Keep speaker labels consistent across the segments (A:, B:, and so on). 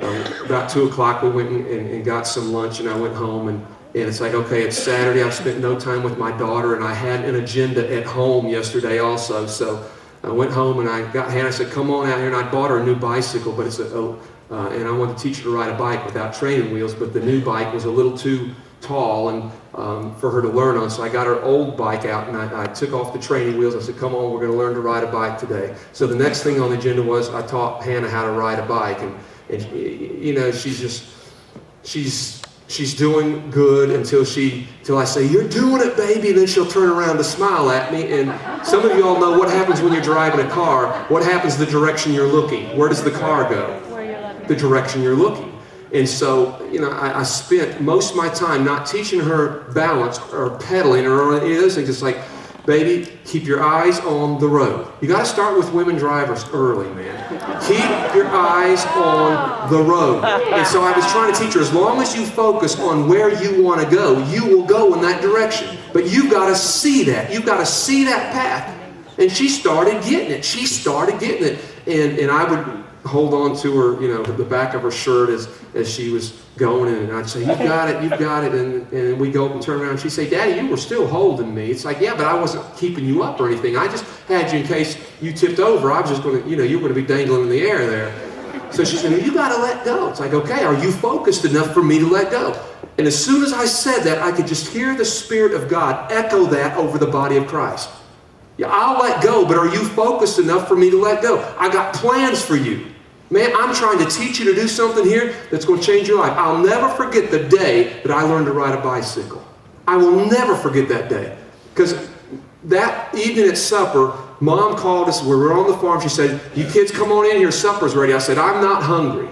A: about 2 o'clock we went and got some lunch, and I went home, and it's like, okay, it's Saturday. I've spent no time with my daughter, and I had an agenda at home yesterday also. So I went home and I got Hannah. I said, come on out here, and I bought her a new bicycle, but it's and I wanted to teach her to ride a bike without training wheels, but the new bike was a little too tall and for her to learn on. So I got her old bike out, and I took off the training wheels. I said, come on, we're going to learn to ride a bike today. So the next thing on the agenda was I taught Hannah how to ride a bike, and you know, she's doing good until I say, you're doing it, baby, and then she'll turn around to smile at me. And some of you all know what happens when you're driving a car. What happens the direction you're looking? Where does the car go? The direction you're looking. And so, you know, I spent most of my time not teaching her balance or pedaling or any of those things. It's like, baby, keep your eyes on the road. You got to start with women drivers early, man. Keep your eyes on the road. And so I was trying to teach her, as long as you focus on where you want to go, you will go in that direction. But you've got to see that. You've got to see that path. And she started getting it. She started getting it. And I would hold on to her, you know, the back of her shirt as she was going, and I'd say, you've got it, you've got it, and we go up and turn around, and she'd say, Daddy, you were still holding me. It's like, yeah, but I wasn't keeping you up or anything. I just had you in case you tipped over. I was just going to, you know, you were going to be dangling in the air there. So she said, you got to let go. It's like, okay, are you focused enough for me to let go? And as soon as I said that, I could just hear the Spirit of God echo that over the body of Christ. Yeah, I'll let go, but are you focused enough for me to let go? I got plans for you. Man, I'm trying to teach you to do something here that's going to change your life. I'll never forget the day that I learned to ride a bicycle. I will never forget that day. Because that evening at supper, Mom called us. We were on the farm. She said, you kids come on in here. Supper's ready. I said, I'm not hungry.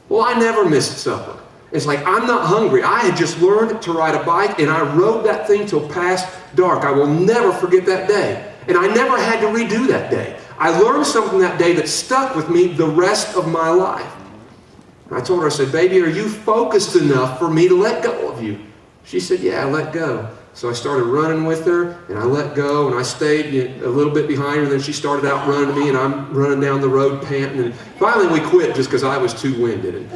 A: Well, I never missed supper. It's like, I'm not hungry. I had just learned to ride a bike, and I rode that thing till past dark. I will never forget that day. And I never had to redo that day. I learned something that day that stuck with me the rest of my life. I told her, I said, baby, are you focused enough for me to let go of you? She said, yeah, I let go. So I started running with her, and I let go, and I stayed a little bit behind her, and then she started outrunning me, and I'm running down the road panting. And finally we quit just because I was too winded. And,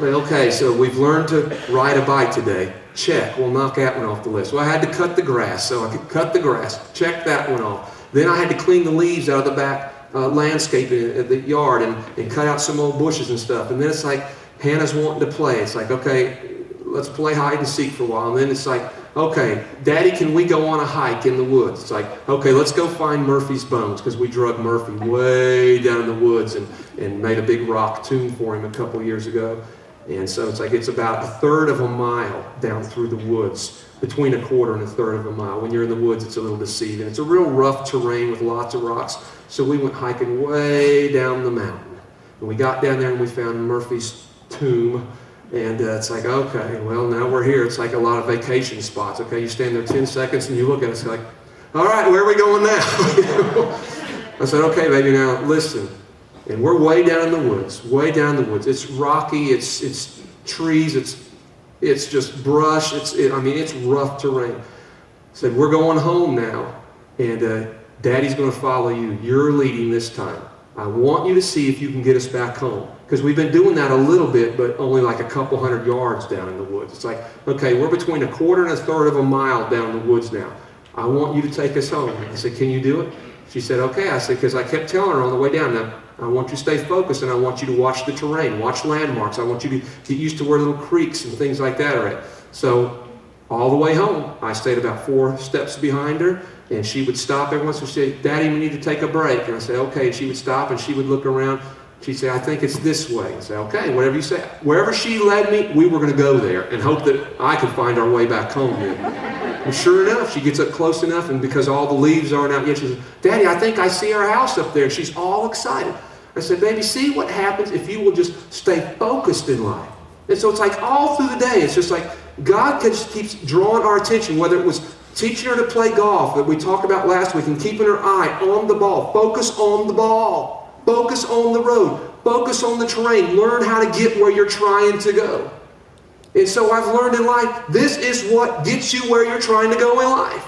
A: okay, so we've learned to ride a bike today. Check. We'll knock that one off the list. Well, I had to cut the grass, so I could cut the grass. Check that one off. Then I had to clean the leaves out of the back landscaping at the yard and cut out some old bushes and stuff. And then it's like, Hannah's wanting to play. It's like, okay, let's play hide and seek for a while. And then it's like, okay, Daddy, can we go on a hike in the woods? It's like, okay, let's go find Murphy's bones, because we drug Murphy way down in the woods and made a big rock tomb for him a couple of years ago. And so it's like, it's about 1/3 of a mile down through the woods, between 1/4 and 1/3 of a mile. When you're in the woods, it's a little deceiving. It's a real rough terrain with lots of rocks. So we went hiking way down the mountain. And we got down there and we found Murphy's tomb. And it's like, okay, well, now we're here. It's like a lot of vacation spots. Okay, you stand there 10 seconds and you look at it, it's like, all right, where are we going now? I said, okay, baby, now listen. And we're way down in the woods, way down in the woods. It's rocky, it's trees, it's just brush, it's rough terrain. I said, we're going home now, and Daddy's going to follow you. You're leading this time. I want you to see if you can get us back home. Because we've been doing that a little bit, but only like a couple hundred yards down in the woods. It's like, okay, we're between 1/4 and 1/3 of a mile down the woods now. I want you to take us home. I said, can you do it? She said, okay. I said, because I kept telling her on the way down, now, I want you to stay focused, and I want you to watch the terrain, watch landmarks. I want you to get used to where little creeks and things like that are at. So all the way home, I stayed about 4 steps behind her, and she would stop every once in a while. She'd say, Daddy, we need to take a break. And I said, okay. And she would stop, and she would look around. She'd say, I think it's this way. And say, okay, whatever you say. Wherever she led me, we were going to go there and hope that I could find our way back home here. And sure enough, she gets up close enough, and because all the leaves aren't out yet, she says, Daddy, I think I see our house up there. She's all excited. I said, baby, see what happens if you will just stay focused in life. And so it's like all through the day, it's just like God just keeps drawing our attention, whether it was teaching her to play golf that we talked about last week and keeping her eye on the ball. Focus on the ball. Focus on the road. Focus on the terrain. Learn how to get where you're trying to go. And so I've learned in life, this is what gets you where you're trying to go in life.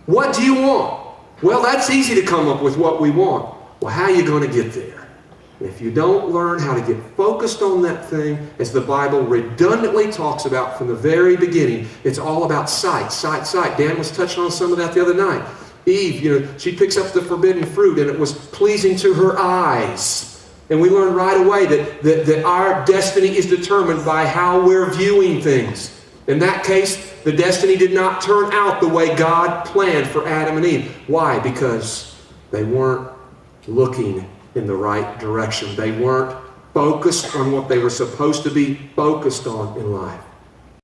A: What do you want? Well, that's easy to come up with what we want. Well, how are you going to get there? If you don't learn how to get focused on that thing, as the Bible redundantly talks about from the very beginning, it's all about sight, sight, sight. Dan was touching on some of that the other night. Eve, she picks up the forbidden fruit and it was pleasing to her eyes. And we learn right away that our destiny is determined by how we're viewing things. In that case, the destiny did not turn out the way God planned for Adam and Eve. Why? Because they weren't looking in the right direction. They weren't focused on what they were supposed to be focused on in life.